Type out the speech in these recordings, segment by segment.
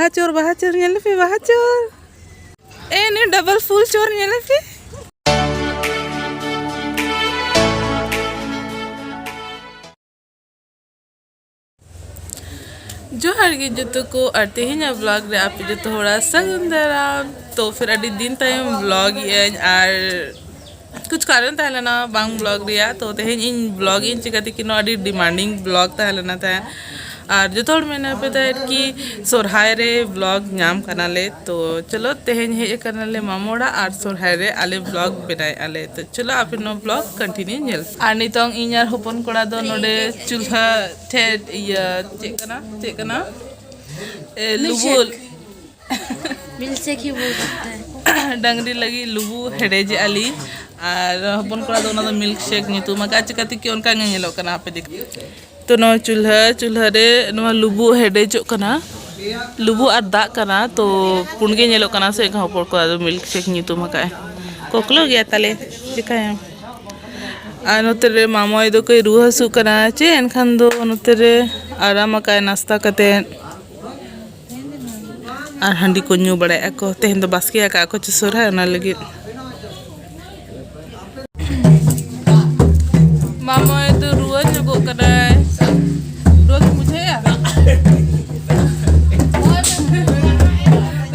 बाहा चोर nyele पे बाहा चोर ini double full चोर nyele पे जोहार गे जतो को और तेहेना ब्लॉग रे आप जतो होड़ा सगुंदराम तो फिर अड़ी दिन टाइम ब्लॉग और कुछ कारण तहलना बांग ब्लॉग रिया तो तेहेन इन ब्लॉग इन चिकाते कि नो अड़ी डिमांडिंग ब्लॉग तहलना था और जो थोड़ मैंने पता है कि सोरहाय रे ब्लॉग नाम कनाले तो चलो तेहेन हे कनाले मामोड़ा और सोरहाय रे आले ब्लॉग बनाए आले तो चलो आप नो ब्लॉग कंटिन्यू नेल और नितोंग इኛर होपन कोड़ा दो नोडे चूल्हा ठे चेकना लुबुल मिल्कशेक ही बोल सकते हैं डंगरी लगी लुबु हेडेज आली और होपन कोड़ा दो ना मिल्क शेक नितुमा का चिकाते कि उनका नेलो कना पे देख तो नो चूल्हा रे नो लुबु हेडेजो कना लुबु और दाग कना तो पुणगे नेलो कना से का होपन कोड़ा दो मिल्क शेक नितुमा का कोकलो गया ताले चिकाया और नोते मामोय दो कोई रूह हसु कना चे एनखान दो नोते आराम का नाश्ता कते और हांडी को न्यू बड़े को तेहन दो बास्के का को सोरा ना लगे मामोय दो रूह जगो कना रोज मुझे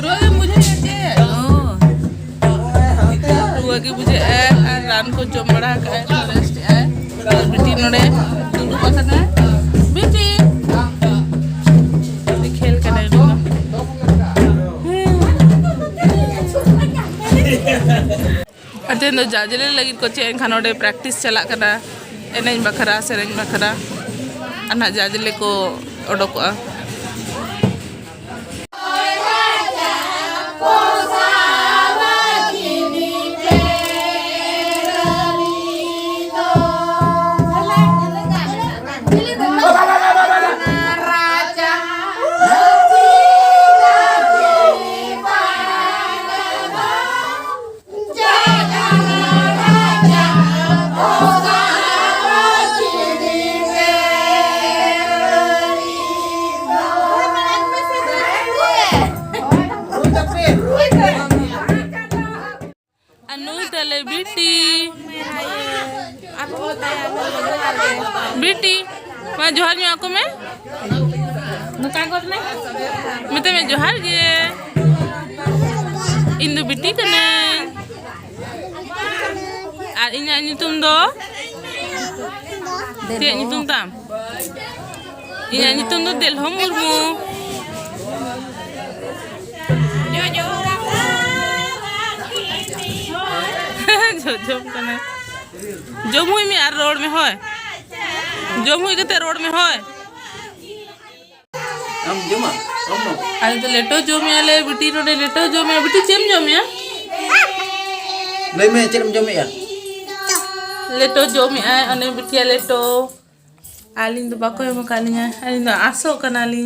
रोज मुझे रूह की मुझे रान को जो बड़ा का रेस्ट है बेटी नोड़े तुम पसंद है बेटी खेल करने अते नो जाजले लगी को चेन खानोडे प्रैक्टिस चला कना एनेज बखरा सेरेंज बखरा अन्ना जाजले को ओडोका बेटी मैं जोहार में आको मैं मैं जोहार गे इन दो बेटी कने और इन्या नितुम दो ते नितुम ताम इन्या नितुम दो देलहो मुर्मू जो कने जमुई में यार रोड में होय जमुई के रोड में होय हम जमा हम नो आज तो लेटो जो में आले बिटी रोडे लेटो जो में बिटी चेम जो में ले में चेम जो में या लेटो जो में आए अने बिटिया लेटो आलिन तो बाको हम कालिया आलिन तो आसो कनाली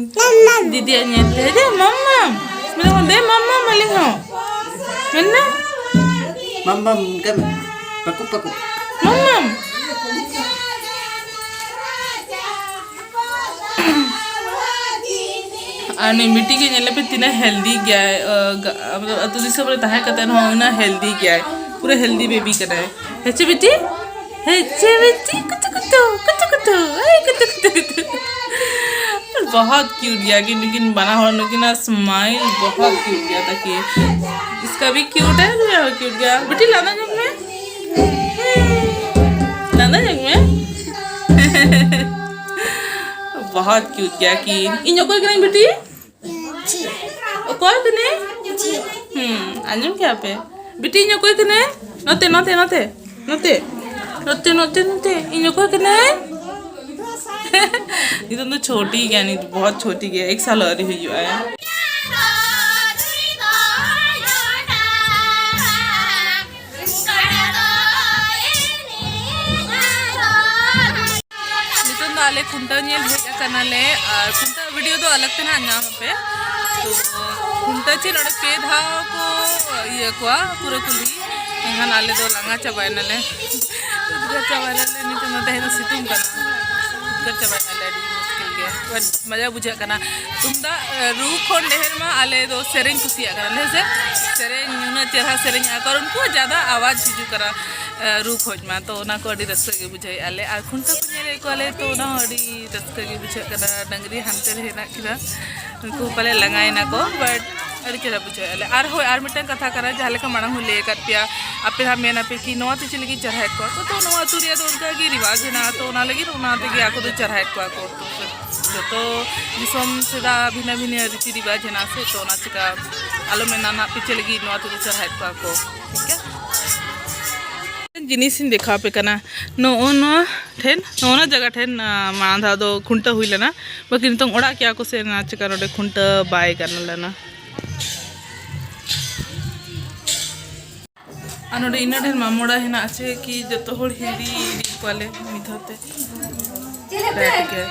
दीदी ने दे मम्मा मेरे को दे मम्मा मली हो मैंने मम्मा कम पकु मम्मा आने मिट्टी के नेले पे तीना हेल्दी गया है मतलब अतु दिस पर ताहे कतन हो ना हेल्दी गया है पूरा हेल्दी बेबी करा है हेचे बेटी कुछ बहुत क्यूट गया कि लेकिन बना हो लेकिन ना स्माइल बहुत क्यूट गया था कि इसका भी क्यूट है तो यह क्यूट गया बेटी लाना जग में बहुत क्यूट गया कि इन कोई नहीं बेटी कोई कने आंजम क्या पे बेटी इन कोई कने नते इन कोई कने ये तो छोटी क्या नहीं बहुत छोटी गया 1 साल और हुई है आले खुंटा नेल हेज कनाले और खुंटा वीडियो तो अलग तना नाम पे तो खुंटा चे नोडे पे धा को ये कोआ पूरा कुली एहान आले दो लंगा चबायनाले उदगा चबायनाले नितो न दहेनो सितुम कना उदगा चबायनाले मुश्किल गे बट मजा बुझा कना तुमदा रू खन ढेर मा आले दो सेरेंग कुसिया करन है से सेरेंग नुना चेहरा सेरेंग कर उनको ज़्यादा आवाज़ हिजू करा रू खोज मा तो ना को अड़ी रस्के के बुझाई आले आर खुंटा को नेले को आले तो ना अड़ी रस्के के बुझा करा डंगरी हंते रहना किरा उनको पले लगाए ना को बट अड़ी चेहरा बुझाई आले आर हो आर मिटन कथा करा जहाले का मांग ले कर पिया आपे हम मेना पे कि नवा ते चलेगी चढ़ाई को तो नवा तुरिया तो उनका की रिवाज है ना तो ना लगी ना ते कि आको तो चढ़ाई को तो दिसम सेदा भिन्न भिन्न रीति रिवाज है ना से तो ना चिका आलो में ना पीछे लगी नवा तो चढ़ाई को ठीक है जिनिस देखा पे कना नो ठेन नो जगह ठेन मांधा दो खुंटा हुई लेना बाकी नितों ओड़ा क्या को से ना चिका रोडे खुंटा बाय करना लेना अनोडे इना ठेन मामोड़ा है ना अच्छे कि जतो होड़ हिंदी वाले मिथाते बैठ के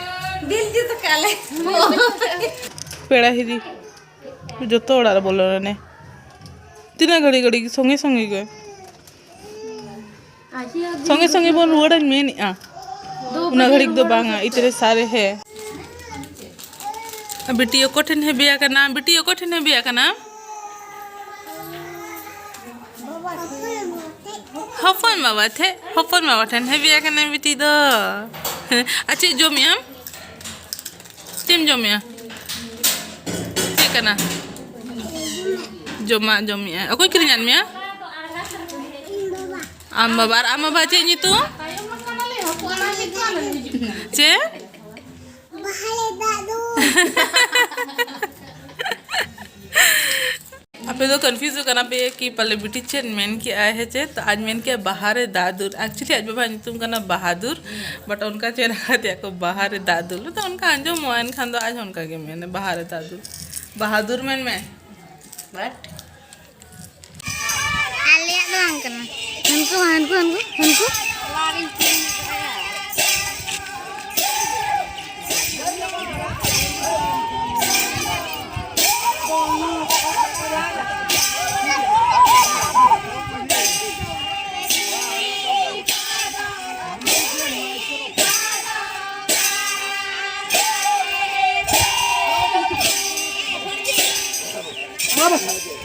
दिल जी तो काले पेड़ा हिंदी जतो ओड़ा बोलो ने तीना घड़ी घड़ी संगे संगे गए संगे संगे बोल रुआड़ मेन उना घड़ी दो बांगा इतने सारे है बेटी को ठन है बिया का नाम बेटी को ठन है बिया का नाम हफन मावा ठन है बिया का नाम बेटी दो अच्छे जो मियाँ स्टीम जो मियाँ ठीक है ना जो मियाँ कोई किरियान मियाँ Amma baca ini tuh? Ce? आप तो कंफ्यूज हो करना पे कि पहले बिटी चेन मेन की आए है चे तो आज मेन क्या बहार दादुर एक्चुअली आज बाबा तुम करना बहादुर बट उनका चेन खाते को बहार दादुर तो उनका अंजो मोइन खान दो आज उनका के मैंने बहार दादुर बहादुर में but Alia doang kena hanku Apa?